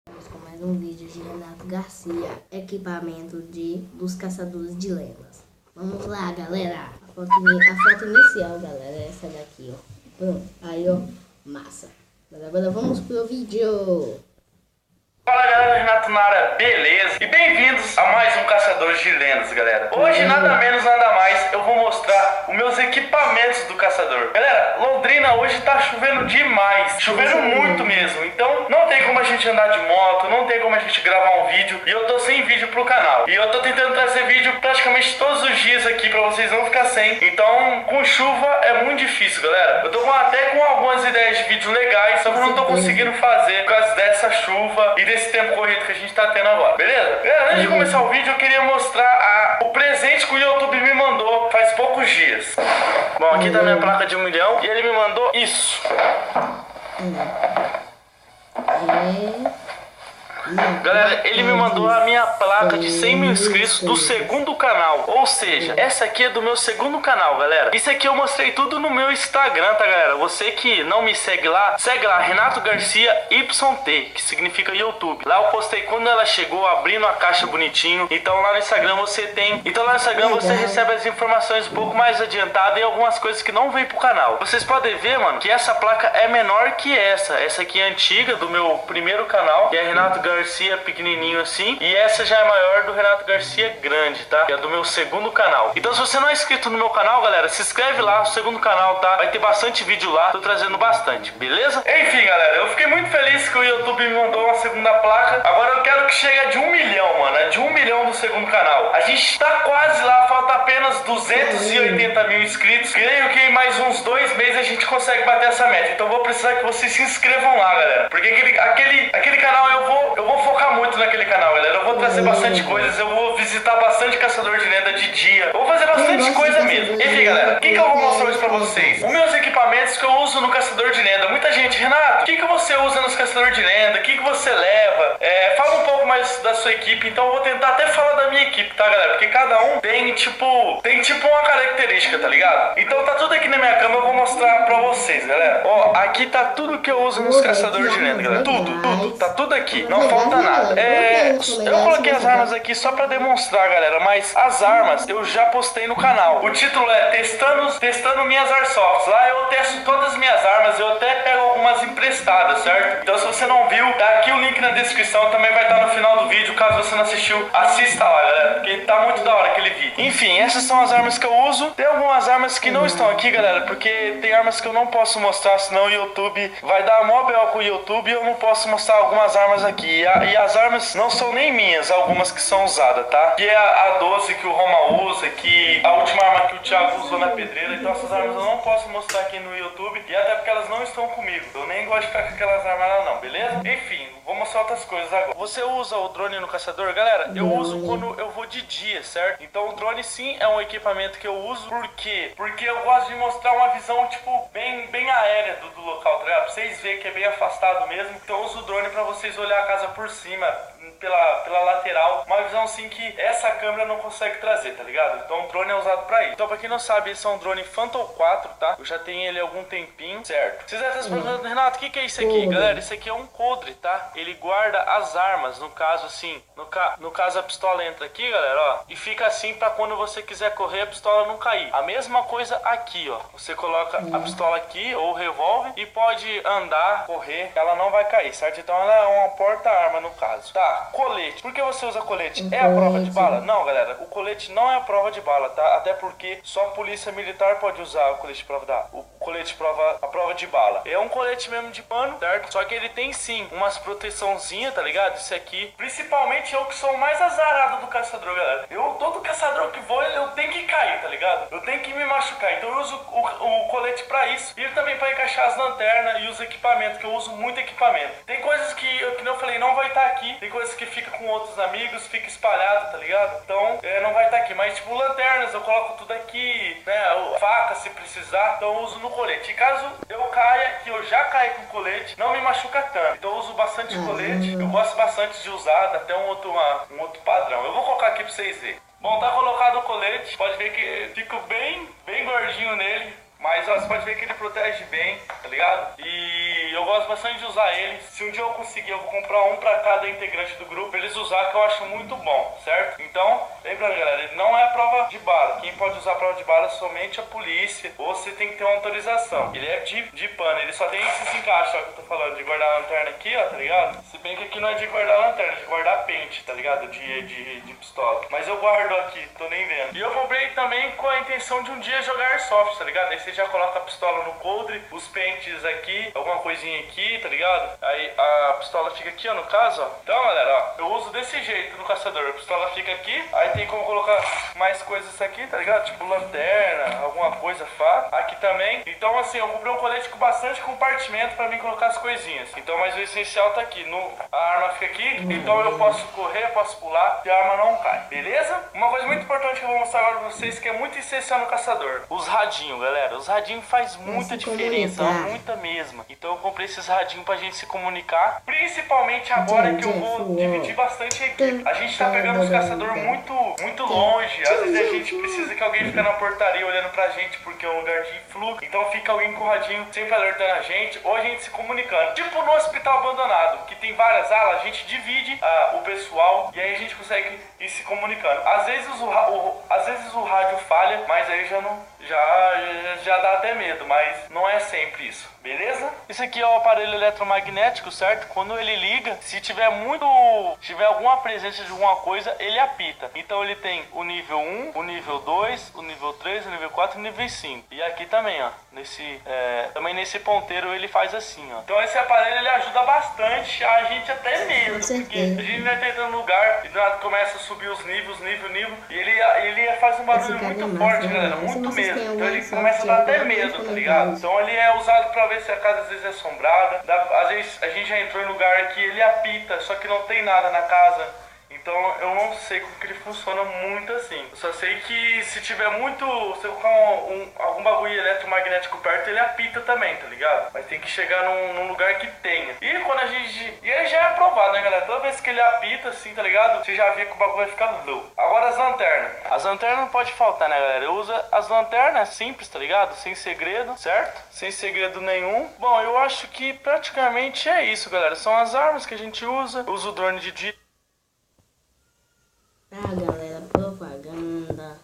Vamos com mais um vídeo de Renato Garcia, equipamento dos caçadores de lendas. Vamos lá, galera. A foto inicial, galera, é essa daqui, ó. Aí, ó, massa. Mas agora vamos pro vídeo. Fala galera, Renato Nara, beleza? E bem-vindos a mais um Caçadores de Lendas, galera. Hoje, nada menos, nada mais, eu vou mostrar os meus equipamentos do caçador. Galera, Londrina hoje tá chovendo demais, chovendo muito mesmo. Então, não tem como a gente andar de moto, não tem como a gente gravar um vídeo. E eu tô sem vídeo pro canal. E eu tô tentando trazer vídeo praticamente todos os dias aqui pra vocês não ficar sem. Então, com chuva é muito difícil, galera. Eu tô até com algumas ideias de vídeo legais, só que eu não tô conseguindo fazer por causa dessa chuva e desse tempo corrido que a gente tá tendo agora, beleza? Galera, antes de começar o vídeo, eu queria mostrar o presente que o YouTube me mandou faz poucos dias. Bom, aqui tá minha placa de 1 milhão e ele me mandou isso. Galera, ele me mandou a minha placa de 100 mil inscritos do segundo canal. Ou seja, essa aqui é do meu segundo canal, galera. Isso aqui eu mostrei tudo no meu Instagram, tá, galera? Você que não me segue lá, Renato Garcia YT, que significa YouTube. Lá eu postei quando ela chegou, abrindo a caixa bonitinho. Então lá no Instagram você tem. Então lá no Instagram você recebe as informações um pouco mais adiantadas e algumas coisas que não vêm pro canal. Vocês podem ver, mano, que essa placa é menor que essa. Essa aqui é antiga, do meu primeiro canal, que é Renato Garcia pequenininho assim, e essa já é maior do Renato Garcia grande, tá? Que é do meu segundo canal. Então se você não é inscrito no meu canal, galera, se inscreve lá no segundo canal, tá? Vai ter bastante vídeo lá, tô trazendo bastante, beleza? Enfim, galera, eu fiquei muito feliz que o YouTube me mandou uma segunda placa. Agora eu quero que chegue de 1 milhão, mano, de 1 milhão no segundo canal. A gente tá quase lá, falta apenas 280 mil inscritos. Creio que em mais uns 2 meses a gente consegue bater essa meta. Então vou precisar que vocês se inscrevam lá, galera, porque aquele canal eu vou focar muito naquele canal, galera. Eu vou trazer bastante coisas, eu vou visitar bastante caçador de lenda de dia. Eu vou fazer bastante coisa mesmo. Enfim, galera, o que eu vou mostrar hoje pra vocês? Os meus equipamentos que eu uso no caçador de lenda. Muita gente, Renato, o que você usa nos caçador de lenda? O que você leva? Fala um pouco mais da sua equipe. Então eu vou tentar até falar da minha equipe, tá, galera? Porque cada um tem tipo uma característica, tá ligado? Então tá tudo aqui na minha cama, eu vou mostrar pra vocês, galera. Ó, aqui tá tudo que eu uso nos caçadores de lenda, galera. Tudo, tá tudo aqui. Não falta nada. Eu coloquei as armas aqui só pra demonstrar, galera, mas as armas eu já postei no canal. O título é Testando Minhas Airsofts. Lá eu testo todas as minhas armas, eu até pego algumas emprestadas, certo? Então se você não viu, tá aqui o link na descrição, também vai estar no final do vídeo. Caso você não assistiu, assista lá, galera, porque tá muito da hora aquele vídeo. Enfim, essas são as armas que eu uso. Tem algumas armas que não estão aqui, galera, porque tem armas que eu não posso mostrar, senão o YouTube vai dar mó B.O. com o YouTube e eu não posso mostrar algumas armas aqui. E as armas não são nem minhas, algumas que são usadas, tá? Que é a 12 que o Roma usa, que a última arma que o Thiago usou na pedreira. Então essas armas eu não posso mostrar aqui no YouTube, e até porque elas não estão comigo. Eu nem gosto de ficar com aquelas armas lá não, beleza? Enfim, vou mostrar outras coisas agora. Você usa o drone no caçador? Galera, eu uso quando eu vou de dia, certo? Então o drone sim é um equipamento que eu uso. Por quê? Porque eu gosto de mostrar uma visão, tipo, bem aérea do local, tá ligado? Pra vocês verem que é bem afastado mesmo. Então eu uso o drone pra vocês olhar a casa por cima, pela lateral, uma visão assim que essa câmera não consegue trazer, tá ligado? Então o drone é usado pra isso. Então pra quem não sabe, esse é um drone Phantom 4, tá? Eu já tenho ele há algum tempinho, certo? Vocês devem estar se perguntando, Renato, o que é isso aqui? Galera, isso aqui é um coldre, tá? Ele guarda as armas, no caso assim, no caso a pistola entra aqui, galera, ó, e fica assim pra quando você quiser correr a pistola não cair. A mesma coisa aqui, ó, você coloca a pistola aqui ou o revólver e pode andar, correr, ela não vai cair, certo? Então ela é uma porta-arma no caso, tá? Colete. Por que você usa colete? É a prova de bala? Não, galera. O colete não é a prova de bala, tá? Até porque só a polícia militar pode usar o colete de prova a prova de bala. É um colete mesmo de pano, certo? Só que ele tem sim umas proteçãozinhas, tá ligado? Isso aqui. Principalmente eu que sou o mais azarado do caçador, galera. Todo caçador que vou, eu tenho que cair, tá ligado? Eu tenho que me machucar. Então eu uso o colete pra isso. E também pra encaixar as lanternas e os equipamentos, que eu uso muito equipamento. Tem coisas que eu falei, não vai estar aqui. Tem coisas que fica com outros amigos, fica espalhado, tá ligado? Então, não vai estar aqui. Mas, tipo, lanternas, eu coloco tudo aqui, né? Faca, se precisar. Então, eu uso no colete. E caso eu caia, que eu já caí com colete, não me machuca tanto. Então, eu uso bastante colete. Eu gosto bastante de usar, dá até um outro padrão. Eu vou colocar aqui pra vocês verem. Bom, tá colocado o colete. Pode ver que fico bem gordinho nele. Mas ó, você pode ver que ele protege bem, tá ligado? E eu gosto bastante de usar ele. Se um dia eu conseguir, eu vou comprar um pra cada integrante do grupo, pra eles usar, que eu acho muito bom, certo? Então, lembrando, galera, ele não é prova de bala. Quem pode usar a prova de bala é somente a polícia, ou você tem que ter uma autorização. Ele é de pano, ele só tem esses encaixes, ó, que eu tô falando, de guardar a lanterna aqui, ó, tá ligado? Se bem que aqui não é de guardar a lanterna, é de guardar pente, tá ligado? De pistola. Mas eu guardo aqui, tô nem vendo. E eu comprei também com a intenção de um dia jogar Airsoft, tá ligado? Aí você já coloca a pistola no coldre, os pentes aqui, alguma coisinha aqui, tá ligado? Aí a pistola fica aqui, ó, no caso, ó. Então, galera, ó, eu uso desse jeito no caçador. A pistola fica aqui, aí tem como colocar mais coisas aqui, tá ligado? Tipo lanterna, alguma coisa, faca. Aqui também. Então, assim, eu comprei um colete com bastante compartimento pra mim colocar as coisinhas. Então, mas o essencial tá aqui. A arma fica aqui, então eu posso correr, eu posso pular e a arma não cai, beleza? Uma coisa muito importante que eu vou mostrar agora pra vocês, que é muito essencial no caçador. Os radinhos, galera. Os radinhos faz muita diferença, muita mesma. Então eu comprei esses radinhos pra gente se comunicar. Principalmente agora que eu vou dividir bastante a equipe. A gente tá pegando os caçadores muito longe. Às vezes a gente precisa que alguém fique na portaria olhando pra gente, porque é um lugar de fluxo. Então fica alguém com o radinho sempre alertando a gente, ou a gente se comunicando. Tipo no hospital abandonado, que tem várias alas, a gente divide o pessoal e aí a gente consegue ir se comunicando. Às vezes o rádio falha, mas aí já dá até medo, mas não é sempre isso, beleza? Isso aqui é o aparelho eletromagnético, certo? Quando ele liga, se tiver alguma presença de alguma coisa, ele apita. Então ele tem o nível 1, o nível 2, o nível 3, o nível 4 e o nível 5. E aqui também, ó, também nesse ponteiro ele faz assim, ó. Então esse aparelho ele ajuda bastante a gente até mesmo, porque a gente vai tentando no lugar e do nada começa a subir os níveis, nível, e ele faz um barulho muito forte, galera, muito mesmo. Então ele começa a dar até medo, tá ligado? Então ele é usado pra ver se a casa às vezes é assombrada. Às vezes a gente já entrou em lugar que ele apita, só que não tem nada na casa. Então eu não sei como que ele funciona muito assim. Eu só sei que se tiver se eu colocar algum bagulho eletromagnético perto, ele apita também, tá ligado? Mas tem que chegar num lugar que tenha. E quando e ele já é aprovado, né, galera? Toda vez que ele apita assim, tá ligado? Você já vê que o bagulho vai ficar louco. Agora as lanternas. As lanternas não pode faltar, né, galera? Eu uso as lanternas simples, tá ligado? Sem segredo, certo? Sem segredo nenhum. Bom, eu acho que praticamente é isso, galera. São as armas que a gente usa. Eu uso o drone de galera, propaganda.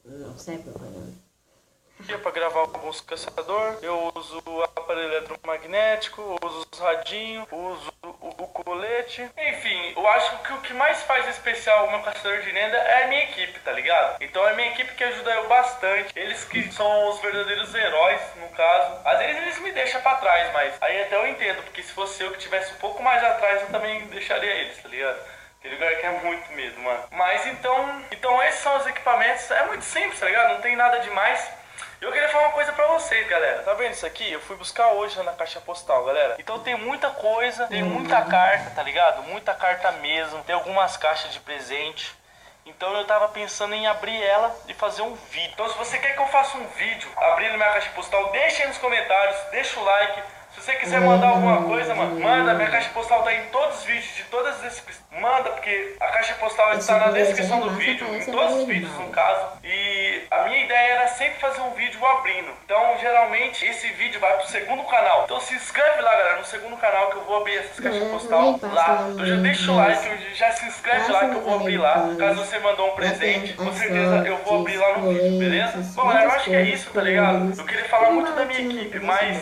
Não sai propaganda. Para gravar alguns caçador, eu uso o aparelho eletromagnético, uso os radinhos, uso o colete. Enfim, eu acho que o que mais faz especial o meu caçador de lenda é a minha equipe, tá ligado? Então é a minha equipe que ajuda eu bastante. Eles que são os verdadeiros heróis, no caso. Às vezes eles me deixam pra trás, mas aí até eu entendo, porque se fosse eu que tivesse um pouco mais atrás, eu também deixaria eles, tá ligado? Tem lugar que é muito medo, mano. Mas então esses são os equipamentos. É muito simples, tá ligado? Não tem nada demais. Eu queria falar uma coisa pra vocês, galera. Tá vendo isso aqui? Eu fui buscar hoje na caixa postal, galera. Então tem muita coisa, tem muita carta, tá ligado? Muita carta mesmo. Tem algumas caixas de presente. Então eu tava pensando em abrir ela e fazer um vídeo. Então se você quer que eu faça um vídeo abrindo minha caixa postal, deixa aí nos comentários, deixa o like. Se você quiser mandar alguma coisa, mano, manda. Minha caixa postal tá em todos os vídeos, de todas as descrições. Manda, porque a caixa postal está na descrição do vídeo, em todos os vídeos no caso. E a minha ideia era sempre fazer um vídeo abrindo. Então, geralmente, esse vídeo vai pro segundo canal. Então se inscreve lá, galera, no segundo canal que eu vou abrir essas caixas postal lá. Então já deixa o like, já se inscreve lá que eu vou abrir lá. Caso você mandou um presente, com certeza eu vou abrir lá no vídeo, beleza? Bom, galera, eu acho que é isso, tá ligado? Eu queria falar muito da minha equipe, mas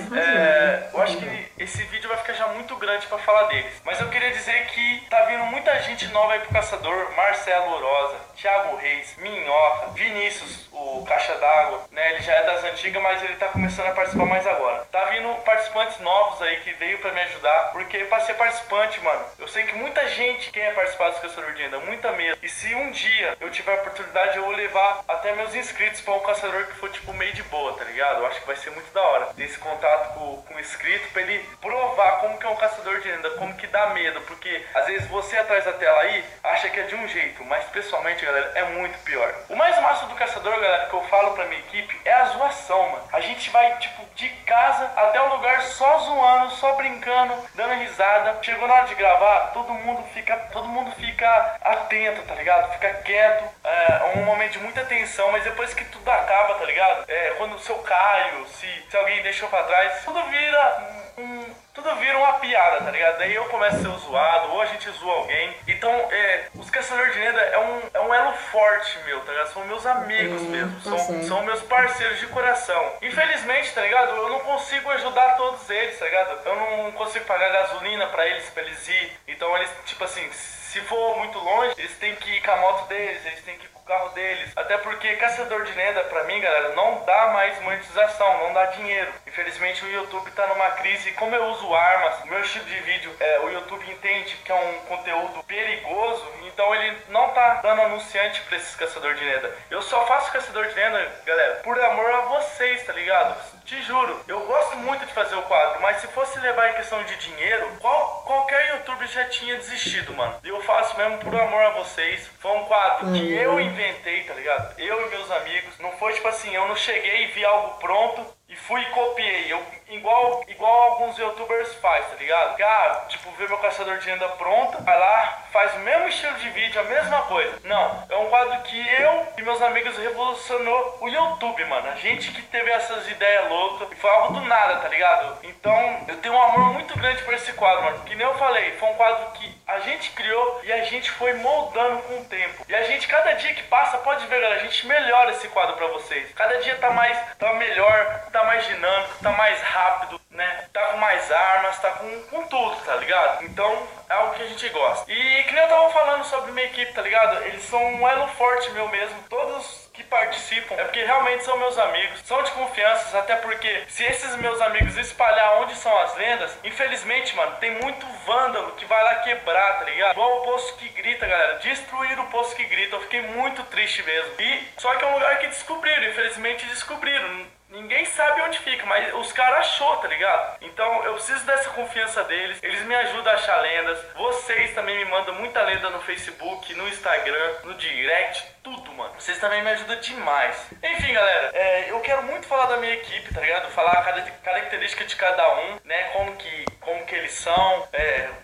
eu acho que esse vídeo vai ficar já muito grande pra falar deles. Mas eu queria dizer que tá vindo muita gente nova aí pro caçador. Marcelo Orosa, Thiago Reis, Minhoca, Vinícius, o Caixa d'Água, né? Ele já é das antigas, mas ele tá começando a participar mais agora. Tá vindo participantes novos aí que veio pra me ajudar, porque pra ser participante, mano, eu sei que muita gente quer participar dos Caçador de Lenda, muita mesmo. E se um dia eu tiver a oportunidade, eu vou levar até meus inscritos pra um caçador que for tipo meio de boa, tá ligado? Eu acho que vai ser muito da hora ter esse contato com o inscrito, pra ele provar como que é um caçador de lenda, como que dá medo, porque às vezes você atrás da tela aí acha que é de um jeito, mas pessoalmente, galera, é muito pior. O mais massa do caçador, galera, ligado? Que eu falo pra minha equipe é a zoação, mano. A gente vai, tipo, de casa até o lugar só zoando, só brincando, dando risada. Chegou na hora de gravar, todo mundo fica atento, tá ligado? Fica quieto. É um momento de muita tensão, mas depois que tudo acaba, tá ligado? Quando se eu caio, se alguém deixou pra trás, tudo vira uma piada, tá ligado? Daí eu começo a ser zoado, ou a gente zoa alguém. Então, os caçadores de lenda é um elo forte meu, tá ligado? São meus amigos mesmo, são meus parceiros de coração. Infelizmente, tá ligado? Eu não consigo ajudar todos eles, tá ligado? Eu não consigo pagar gasolina pra eles ir. Então eles, tipo assim, se for muito longe, eles têm que ir com a moto deles, eles têm que ir com o carro deles. Até porque caçador de lenda, pra mim, galera, não dá mais monetização, não dá dinheiro. Infelizmente o YouTube tá numa crise. Como eu uso armas, meu estilo de vídeo, o YouTube entende que é um conteúdo perigoso, então ele não tá dando anunciante pra esses caçadores de lenda. Eu só faço caçador de lenda, galera, por amor a vocês, tá ligado? Te juro, eu gosto muito de fazer o quadro, mas se fosse levar em questão de dinheiro, qualquer youtuber já tinha desistido, mano. E eu faço mesmo por amor a vocês. Foi um quadro que eu inventei, tá ligado? Eu e meus amigos. Não foi tipo assim, eu não cheguei e vi algo pronto e fui e copiei. Igual alguns youtubers faz, tá ligado? Tipo, vê meu caçador de lenda pronto, vai lá, faz o mesmo estilo de vídeo, a mesma coisa. Não, é um quadro que eu e meus amigos revolucionou o YouTube, mano. A gente que teve essas ideias loucas e foi algo do nada, tá ligado? Então, eu tenho um amor muito grande por esse quadro, mano. Que nem eu falei, foi um quadro que a gente criou e a gente foi moldando com o tempo. E a gente, cada dia que passa, pode ver, galera, a gente melhora esse quadro pra vocês. Cada dia tá melhor, tá mais dinâmico, tá mais rápido, né? Tá com mais armas, tá com tudo, tá ligado? Então, é algo que a gente gosta. E que nem eu tava falando sobre minha equipe, tá ligado? Eles são um elo forte meu mesmo. Todos que participam é porque realmente são meus amigos, são de confiança, até porque se esses meus amigos espalhar onde são as lendas, infelizmente, mano, tem muito vândalo que vai lá quebrar, tá ligado? Igual o Poço que Grita, galera, destruir o Poço que Grita, eu fiquei muito triste mesmo. Só que é um lugar que descobriram, infelizmente descobriram. Ninguém sabe onde fica, mas os caras achou, tá ligado? Então eu preciso dessa confiança deles. Eles me ajudam a achar lendas. Vocês também me mandam muita lenda no Facebook, no Instagram, no direct, tudo, mano. Vocês também me ajudam demais. Enfim, galera, eu quero muito falar da minha equipe, tá ligado? Falar a característica de cada um, né? Como que eles são,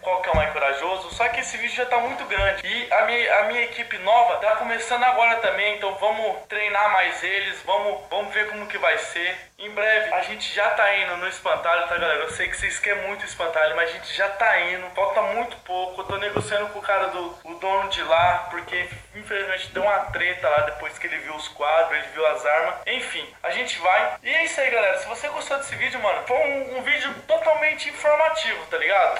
qual que é o mais corajoso. Só que esse vídeo já tá muito grande. E a minha equipe nova tá começando agora também. Então vamos treinar mais eles. Vamos ver como que vai ser. Em breve a gente já tá indo no espantalho, tá, galera? Eu sei que vocês querem muito espantalho, mas a gente já tá indo. Falta muito pouco. Eu tô negociando com o cara o dono de lá, porque infelizmente deu uma treta lá depois que ele viu os quadros, ele viu as armas. Enfim, a gente vai. E é isso aí, galera. Se você gostou desse vídeo, mano, foi um vídeo totalmente informativo, tá ligado?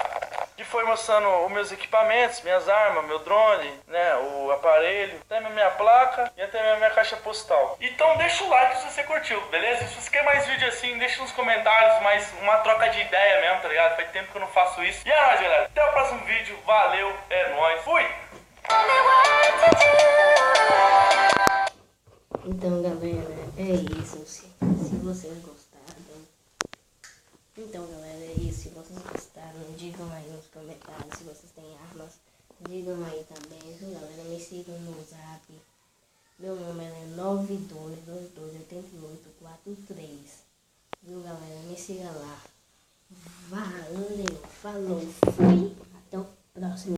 Que foi mostrando os meus equipamentos, minhas armas, meu drone, né, o aparelho, até minha placa e até minha caixa postal. Então deixa o like se você curtiu, beleza? Se você quer mais vídeo assim, deixa nos comentários, mais uma troca de ideia mesmo, tá ligado? Faz tempo que eu não faço isso. E é nóis, galera. Até o próximo vídeo. Valeu, é nóis. Fui! Então, galera, é isso. Se vocês gostaram. Então, galera, é isso. Se vocês gostaram, digam aí nos comentários. Se vocês têm armas, digam aí também. Viu, galera? Me sigam no Zap. Meu número é 92228843. Viu, galera? Me siga lá. Valeu, falou, fui. Até o próximo.